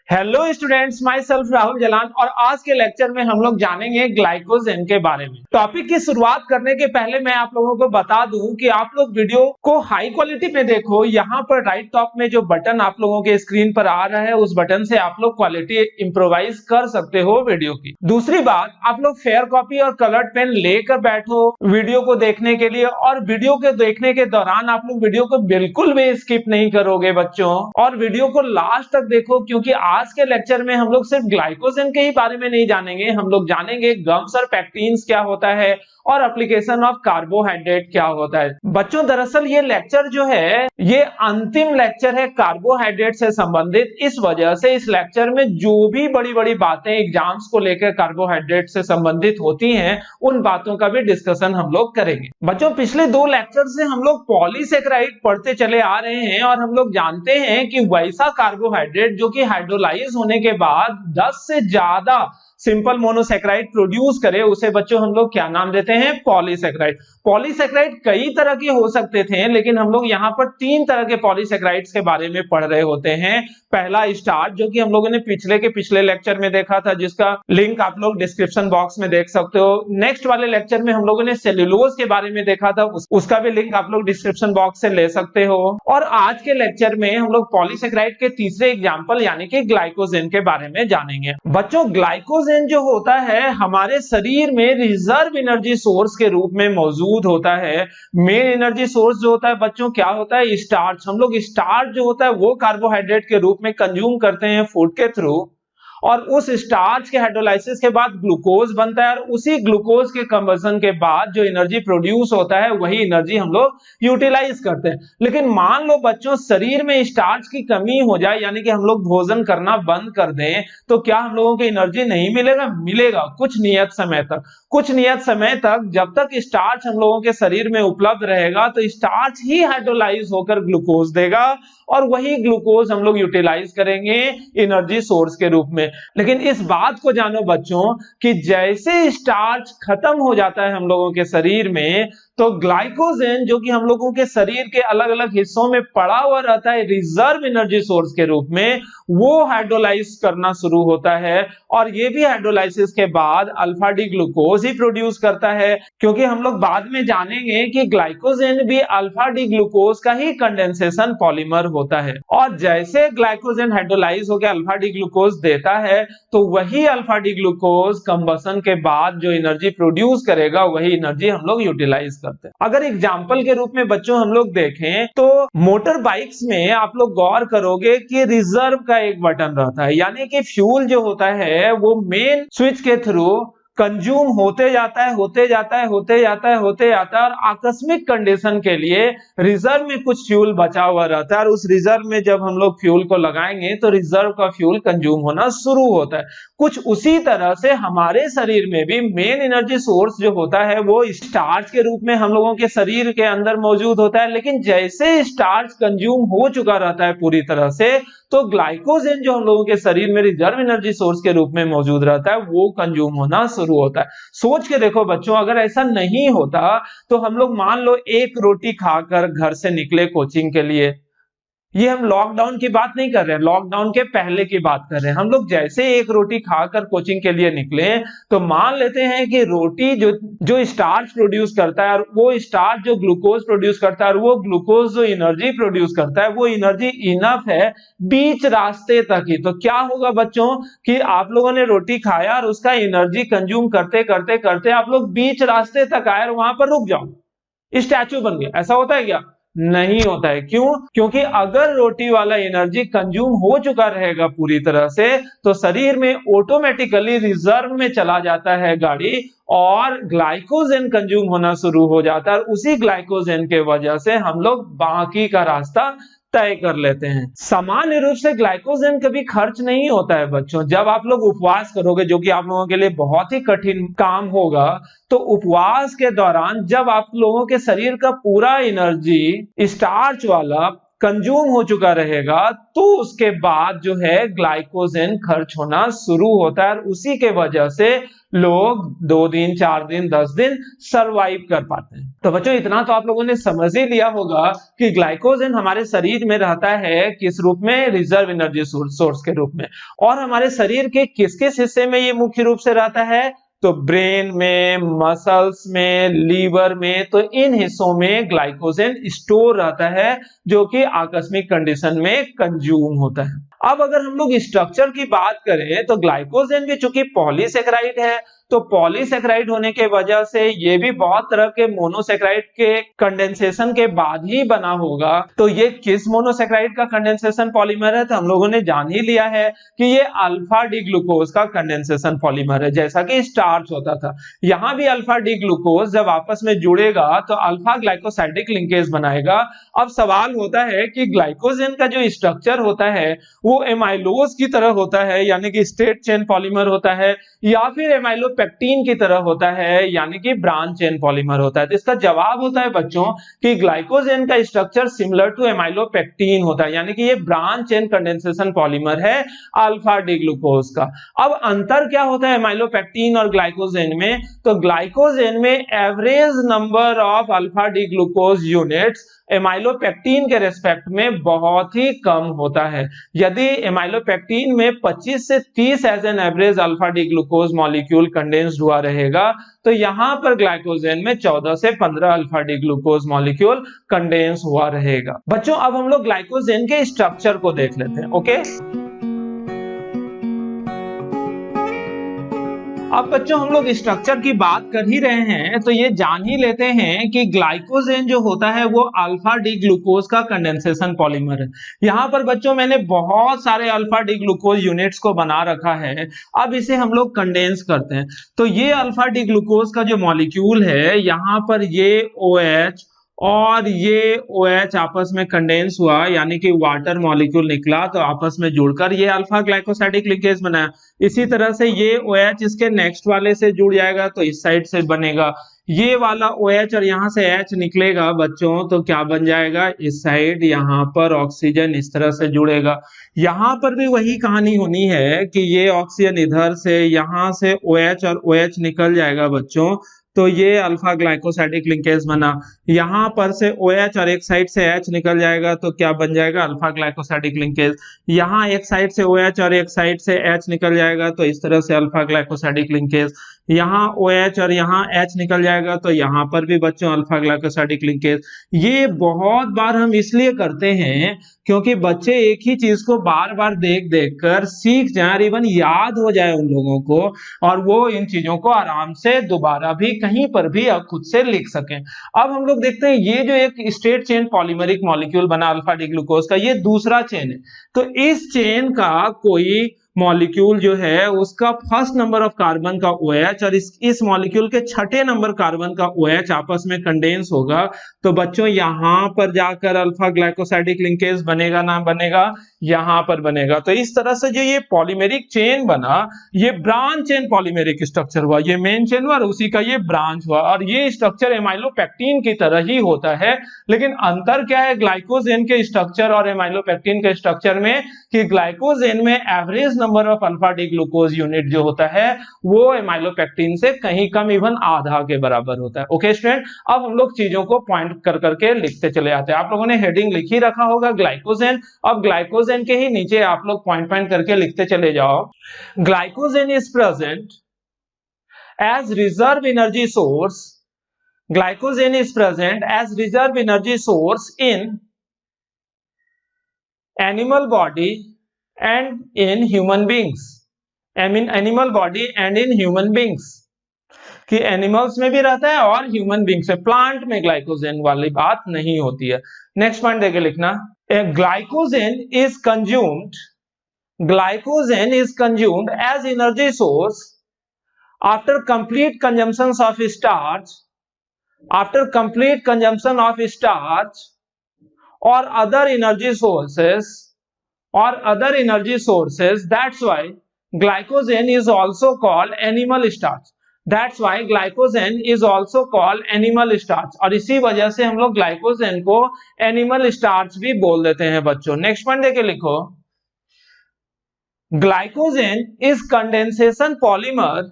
Hello students, myself Rahul Jalan और आज के लेक्चर में हम लोग जानेंगे ग्लाइकोजेन के बारे में। टॉपिक की शुरुआत करने के पहले मैं आप लोगों को बता दूं कि आप लोग वीडियो को हाई क्वालिटी में देखो। यहाँ पर राइट टॉप में जो बटन आप लोगों के स्क्रीन पर आ रहा है उस बटन से आप लोग क्वालिटी इंप्रोवाइज कर सकते हो वीडियो की। दूसरी बात, आप लोग फेयर कॉपी और कलर्ड पेन लेकर बैठो वीडियो को देखने के लिए, और वीडियो के देखने के दौरान आप लोग वीडियो को बिल्कुल भी स्किप नहीं करोगे बच्चों, और वीडियो को लास्ट तक देखो, क्योंकि आज के लेक्चर में हम लोग सिर्फ ग्लाइकोजेन के ही बारे में नहीं जानेंगे, हम लोग जानेंगे गम्स और पैक्टिन्स क्या होता है और एप्लीकेशन ऑफ कार्बोहाइड्रेट क्या होता है। बच्चों दरअसल ये लेक्चर जो है ये अंतिम लेक्चर है कार्बोहाइड्रेट से संबंधित। इस वजह से इस लेक्चर में जो भी बड़ी बड़ी बातें एग्जाम्स को लेकर कार्बोहाइड्रेट से संबंधित होती हैं उन बातों का भी डिस्कशन हम लोग करेंगे। बच्चों पिछले दो लेक्चर से हम लोग पॉलीसेकेराइड पढ़ते चले आ रहे हैं और हम लोग जानते हैं कि वैसा कार्बोहाइड्रेट जो कि हाइड्रोलाइज होने के बाद 10 से ज्यादा सिंपल मोनोसेकेराइड प्रोड्यूस करे उसे बच्चों हम लोग क्या नाम देते हैं? पॉलीसेकेराइड। पॉलीसेकेराइड कई तरह के हो सकते थे, लेकिन हम लोग यहाँ पर 3 तरह के पॉलीसेकेराइड्स के बारे में पढ़ रहे होते हैं। पहला स्टार्च, जो कि हम लोगों ने पिछले लेक्चर में देखा था, जिसका लिंक आप लोग डिस्क्रिप्शन बॉक्स में देख सकते हो। नेक्स्ट वाले लेक्चर में हम लोगों ने सेल्यूलोज के बारे में देखा था, उसका भी लिंक आप लोग डिस्क्रिप्शन बॉक्स से ले सकते हो। और आज के लेक्चर में हम लोग पॉलीसेकेराइड के तीसरे एग्जाम्पल यानी कि ग्लाइकोजेन के बारे में जानेंगे। बच्चों ग्लाइकोजेन जो होता है हमारे शरीर में रिजर्व एनर्जी सोर्स के रूप में मौजूद होता है। मेन एनर्जी सोर्स जो होता है बच्चों क्या होता है? स्टार्च। हम लोग स्टार्च जो होता है वो कार्बोहाइड्रेट के रूप में कंज्यूम करते हैं फूड के थ्रू, और उस स्टार्च के हाइड्रोलाइसिस के बाद ग्लूकोज बनता है, और उसी ग्लूकोज के कंबशन के बाद जो एनर्जी प्रोड्यूस होता है वही एनर्जी हम लोग यूटिलाइज करते हैं। लेकिन मान लो बच्चों शरीर में स्टार्च की कमी हो जाए, यानी कि हम लोग भोजन करना बंद कर दें, तो क्या हम लोगों को एनर्जी नहीं मिलेगा? मिलेगा, कुछ नियत समय तक। कुछ नियत समय तक जब तक स्टार्च हम लोगों के शरीर में उपलब्ध रहेगा तो स्टार्च ही हाइड्रोलाइज होकर ग्लूकोज देगा, और वही ग्लूकोज हम लोग यूटिलाइज करेंगे एनर्जी सोर्स के रूप में। लेकिन इस बात को जानो बच्चों कि जैसे स्टार्च खत्म हो जाता है हम लोगों के शरीर में, तो ग्लाइकोजेन जो कि हम लोगों के शरीर के अलग अलग हिस्सों में पड़ा हुआ रहता है रिजर्व एनर्जी सोर्स के रूप में, वो हाइड्रोलाइज करना शुरू होता है, और ये भी हाइड्रोलाइसिस के बाद अल्फा डी ग्लूकोज ही प्रोड्यूस करता है। क्योंकि हम लोग बाद में जानेंगे कि ग्लाइकोजेन भी अल्फा डी ग्लूकोज का ही कंडेंसेशन पॉलीमर होता है, और जैसे ग्लाइकोजेन हाइड्रोलाइज होकर अल्फा डी ग्लूकोज देता है तो वही अल्फा डी ग्लूकोज कंबशन के बाद जो एनर्जी प्रोड्यूस करेगा वही एनर्जी हम लोग यूटिलाइज करते हैं। अगर एग्जाम्पल के रूप में बच्चों हम लोग देखें तो मोटर बाइक्स में आप लोग गौर करोगे कि रिजर्व का एक बटन रहता है, यानी कि फ्यूल जो होता है वो मेन स्विच के थ्रू कंज्यूम होते जाता है और आकस्मिक कंडीशन के लिए रिजर्व में कुछ फ्यूल बचा हुआ रहता है, और उस रिजर्व में जब हम लोग फ्यूल को लगाएंगे तो रिजर्व का फ्यूल कंज्यूम होना शुरू होता है। कुछ उसी तरह से हमारे शरीर में भी मेन एनर्जी सोर्स जो होता है वो स्टार्च के रूप में हम लोगों के शरीर के अंदर मौजूद होता है, लेकिन जैसे स्टार्च कंज्यूम हो चुका रहता है पूरी तरह से, तो ग्लाइकोजेन जो हम लोगों के शरीर में रिजर्व एनर्जी सोर्स के रूप में मौजूद रहता है वो कंज्यूम होना शुरू होता है। सोच के देखो बच्चों, अगर ऐसा नहीं होता तो हम लोग मान लो एक रोटी खाकर घर से निकले कोचिंग के लिए। ये हम लॉकडाउन की बात नहीं कर रहे हैं, लॉकडाउन के पहले की बात कर रहे हैं। हम लोग जैसे एक रोटी खाकर कोचिंग के लिए निकले तो मान लेते हैं कि रोटी जो स्टार्च प्रोड्यूस करता है और वो स्टार्च जो ग्लूकोज प्रोड्यूस करता है और वो ग्लूकोज जो एनर्जी प्रोड्यूस करता है वो एनर्जी इनफ है बीच रास्ते तक ही। तो क्या होगा बच्चों कि आप लोगों ने रोटी खाया और उसका एनर्जी कंज्यूम करते करते करते आप लोग बीच रास्ते तक आए और वहां पर रुक जाओ, स्टैचू बन गए। ऐसा होता है क्या? नहीं होता है। क्यों? क्योंकि अगर रोटी वाला एनर्जी कंज्यूम हो चुका रहेगा पूरी तरह से तो शरीर में ऑटोमेटिकली रिजर्व में चला जाता है गाड़ी, और ग्लाइकोजेन कंज्यूम होना शुरू हो जाता है, और उसी ग्लाइकोजेन के वजह से हम लोग बाकी का रास्ता तय कर लेते हैं। सामान्य रूप से ग्लाइकोजेन कभी खर्च नहीं होता है बच्चों। जब आप लोग उपवास करोगे, जो कि आप लोगों के लिए बहुत ही कठिन काम होगा, तो उपवास के दौरान जब आप लोगों के शरीर का पूरा एनर्जी स्टार्च वाला कंज्यूम हो चुका रहेगा तो उसके बाद जो है ग्लाइकोजन खर्च होना शुरू होता है और उसी के वजह से लोग 2 दिन 4 दिन 10 दिन सरवाइव कर पाते हैं। तो बच्चों इतना तो आप लोगों ने समझ ही लिया होगा कि ग्लाइकोजन हमारे शरीर में रहता है किस रूप में, रिजर्व एनर्जी सोर्स के रूप में। और हमारे शरीर के किस किस हिस्से में ये मुख्य रूप से रहता है, तो ब्रेन में, मसल्स में, लीवर में, तो इन हिस्सों में ग्लाइकोजन स्टोर रहता है जो कि आकस्मिक कंडीशन में कंज्यूम होता है। अब अगर हम लोग स्ट्रक्चर की बात करें तो ग्लाइकोजन भी चूंकि पॉलीसेकेराइड है, तो पॉलीसेकेराइड होने के वजह से ये भी बहुत तरह के मोनोसेकेराइड के कंडेंसेशन के बाद ही बना होगा। तो ये किस मोनोसेकेराइड का कंडेंसेशन पॉलीमर है, तो हम लोगों ने जान ही लिया है कि ये अल्फा डी ग्लूकोज का कंडेंसेशन पॉलीमर है। जैसा कि स्टार्च होता था, यहां भी अल्फा डी ग्लूकोज जब आपस में जुड़ेगा तो अल्फा ग्लाइकोसाइडिक लिंकेज बनाएगा। अब सवाल होता है कि ग्लाइकोजन का जो स्ट्रक्चर होता है वो एमाइलोज की तरह होता है यानी कि स्ट्रेट चेन पॉलीमर होता है, या फिर एमाइलोपेक्टिन की तरह होता है यानी कि ब्रांच चेन पॉलीमर होता है। तो इसका जवाब होता है बच्चों कि ग्लाइकोजन का स्ट्रक्चर सिमिलर टू एमाइलोपेक्टिन होता है यानी कि ये ब्रांच चेन कंडेंसेशन पॉलीमर है अल्फा डी ग्लूकोज का। अब अंतर क्या होता है एमाइलोपेक्टिन और ग्लाइकोजन में, तो ग्लाइकोजन में average number of alpha D glucose units amylopectin के रेस्पेक्ट में बहुत ही कम होता है। यदि एमाइलोपेक्टिन में 25 से 30 as an average alpha D glucose molecule condensed हुआ रहेगा, तो यहां पर ग्लाइकोजन में 14 से 15 alpha D glucose molecule condense हुआ रहेगा। बच्चों अब हम लोग ग्लाइकोजन के स्ट्रक्चर को देख लेते हैं। ओके, अब बच्चों हम लोग स्ट्रक्चर की बात कर ही रहे हैं तो ये जान ही लेते हैं कि ग्लाइकोजन जो होता है वो अल्फा डी ग्लूकोज का कंडेंसेशन पॉलीमर है। यहां पर बच्चों मैंने बहुत सारे अल्फा डी ग्लूकोज यूनिट्स को बना रखा है, अब इसे हम लोग कंडेंस करते हैं। तो ये अल्फा डी ग्लूकोज का जो मॉलिक्यूल है यहां पर ये OH और ये OH आपस में कंडेंस हुआ यानी कि वाटर मॉलिक्यूल निकला, तो आपस में जुड़कर ये अल्फा ग्लाइकोसाइडिक लिंकेज बनाया। इसी तरह से ये OH इसके नेक्स्ट वाले से जुड़ जाएगा तो इस साइड से बनेगा, ये वाला OH और यहां से H निकलेगा बच्चों तो क्या बन जाएगा, इस साइड यहां पर ऑक्सीजन इस तरह से जुड़ेगा। यहां पर भी वही कहानी होनी है कि ये ऑक्सीजन इधर से यहां से OH और OH निकल जाएगा बच्चों, तो ये अल्फा ग्लाइकोसाइडिक लिंकेज बना। यहां पर से OH और एक साइड से H निकल जाएगा तो क्या बन जाएगा, अल्फा ग्लाइकोसाइडिक लिंकेज। यहां एक साइड से OH और एक साइड से H निकल जाएगा तो इस तरह से अल्फा ग्लाइकोसाइडिक लिंकेज। यहाँ OH और यहाँ H निकल जाएगा तो यहाँ पर भी बच्चों अल्फा ग्लाइकोसाइडिक लिंकेज। ये बहुत बार हम इसलिए करते हैं क्योंकि बच्चे एक ही चीज को बार बार देख देख कर सीख जाए, इवन याद हो जाए उन लोगों को, और वो इन चीजों को आराम से दोबारा भी कहीं पर भी खुद से लिख सकें। अब हम लोग देखते हैं ये जो एक स्ट्रेट चेन पॉलीमरिक मॉलिक्यूल बना अल्फा डी ग्लूकोज का, ये दूसरा चेन है। तो इस चेन का कोई मॉलिक्यूल जो है उसका फर्स्ट नंबर ऑफ कार्बन का OH और इस मॉलिक्यूल के छठे नंबर कार्बन का OH आपस में कंडेंस होगा, तो बच्चों यहां पर जाकर अल्फा ग्लाइकोसाइडिक लिंकेज बनेगा ना बनेगा, यहां पर बनेगा। तो इस तरह से जो ये पॉलीमेरिक चेन बना ये ब्रांच चेन पॉलीमेरिक स्ट्रक्चर हुआ, ये मेन चेन हुआ और उसी का ये ब्रांच हुआ, और ये स्ट्रक्चर एमाइलोपेक्टिन की तरह ही होता है। लेकिन अंतर क्या है ग्लाइकोजेन के स्ट्रक्चर और एमाइलोपेक्टिन के स्ट्रक्चर में, कि ग्लाइकोजेन में average number of alpha D glucose unit जो होता है वो एमाइलोपेक्टिन से कहीं कम, इवन आधा के बराबर होता है। ओके स्टूडेंट, अब हम लोग चीजों को पॉइंट कर करके लिखते चले जाते हैं। आप लोगों ने हेडिंग लिख ही रखा होगा ग्लाइकोजेन, अब ग्लाइकोजेन के ही नीचे आप लोग पॉइंट पॉइंट करके लिखते चले जाओ। Glycogen is present as reserve energy source, glycogen is present as reserve energy source in animal body and in human beings, I mean animal body and in human beings, कि animals में भी रहता है और ह्यूमन बींग्स में, plant में glycogen वाली बात नहीं होती है। नेक्स्ट पॉइंट देके लिखना, glycogen is consumed, glycogen is consumed as energy source after complete consumption of starch, after complete consumption of starch or other energy sources, that's why glycogen is also called animal starch। That's why glycogen is also called animal starch, और इसी वजह से हम लोग glycogen को animal starch भी बोल देते हैं बच्चों। नेक्स्ट पॉइंट देके लिखो, glycogen is condensation polymer,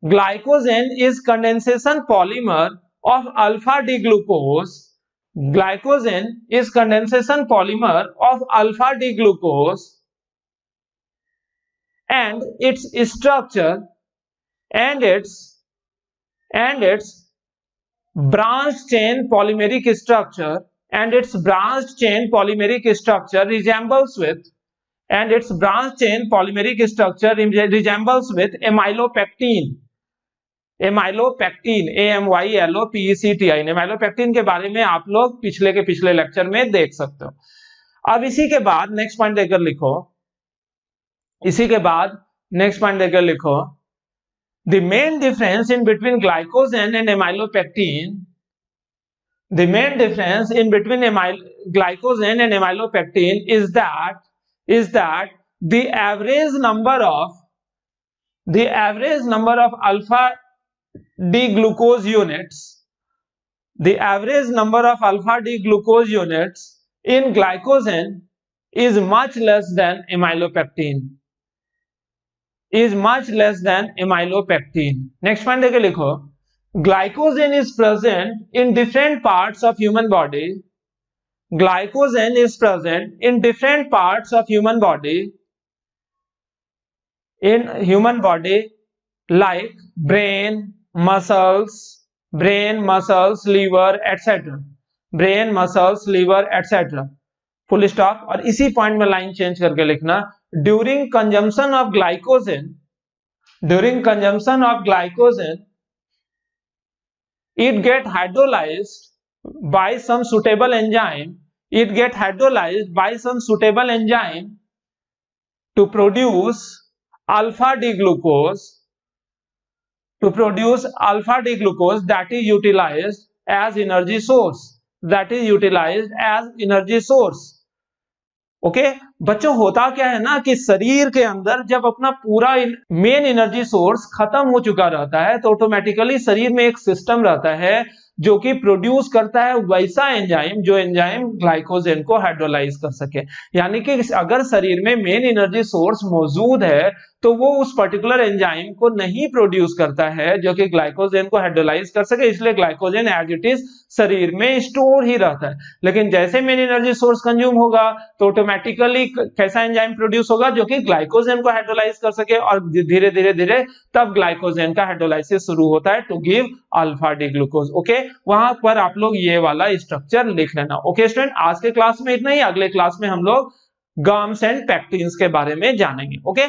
glycogen is condensation polymer of alpha D glucose. Glycogen is condensation polymer of alpha D glucose, and its structure and its branched chain polymeric structure and its branched chain polymeric structure resembles with amylopectin. Amylopectin, AMYLOPECTIN, amylopectin के बारे में आप लोग पिछले lecture में देख सकते हो। अब इसी के बाद नेक्स्ट पॉइंट देकर लिखो, the main difference in between glycogen and amylopectin, the main difference in between glycogen and amylopectin is that the average number of alpha D glucose units, the average number of alpha D glucose units in glycogen is much less than amylopectin. Next point देके लिखो, glycogen is present in different parts of human body. Glycogen is present in different parts of human body. In human body like brain, muscles, liver, etc. Full stop. और इसी point में line change करके लिखना, during consumption of glycogen it get hydrolyzed by some suitable enzyme, to produce alpha D glucose that is utilized as energy source. Okay बच्चों, होता क्या है ना कि शरीर के अंदर जब अपना पूरा मेन एनर्जी सोर्स खत्म हो चुका रहता है तो ऑटोमेटिकली शरीर में एक सिस्टम रहता है जो कि प्रोड्यूस करता है वैसा एंजाइम जो एंजाइम ग्लाइकोजेन को हाइड्रोलाइज कर सके। यानी कि अगर शरीर में मेन एनर्जी सोर्स मौजूद है तो वो उस पर्टिकुलर एंजाइम को नहीं प्रोड्यूस करता है जो कि ग्लाइकोजेन को हाइड्रोलाइज कर सके, इसलिए ग्लाइकोजेन एज इट इज शरीर में स्टोर ही रहता है। लेकिन जैसे मेन एनर्जी सोर्स कंज्यूम होगा तो ऑटोमेटिकली कैसा एंजाइम प्रोड्यूस होगा जो कि ग्लाइकोजेन को हाइड्रोलाइज कर सके, और धीरे धीरे तब ग्लाइकोजेन का हाइड्रोलाइसिस शुरू होता है to give alpha D glucose. Okay, वहां पर आप लोग ये वाला स्ट्रक्चर लिख लेना। ओके स्टूडेंट, आज के क्लास में इतना ही, अगले क्लास में हम लोग गम्स एंड पेक्टिन्स के बारे में जानेंगे। ओके।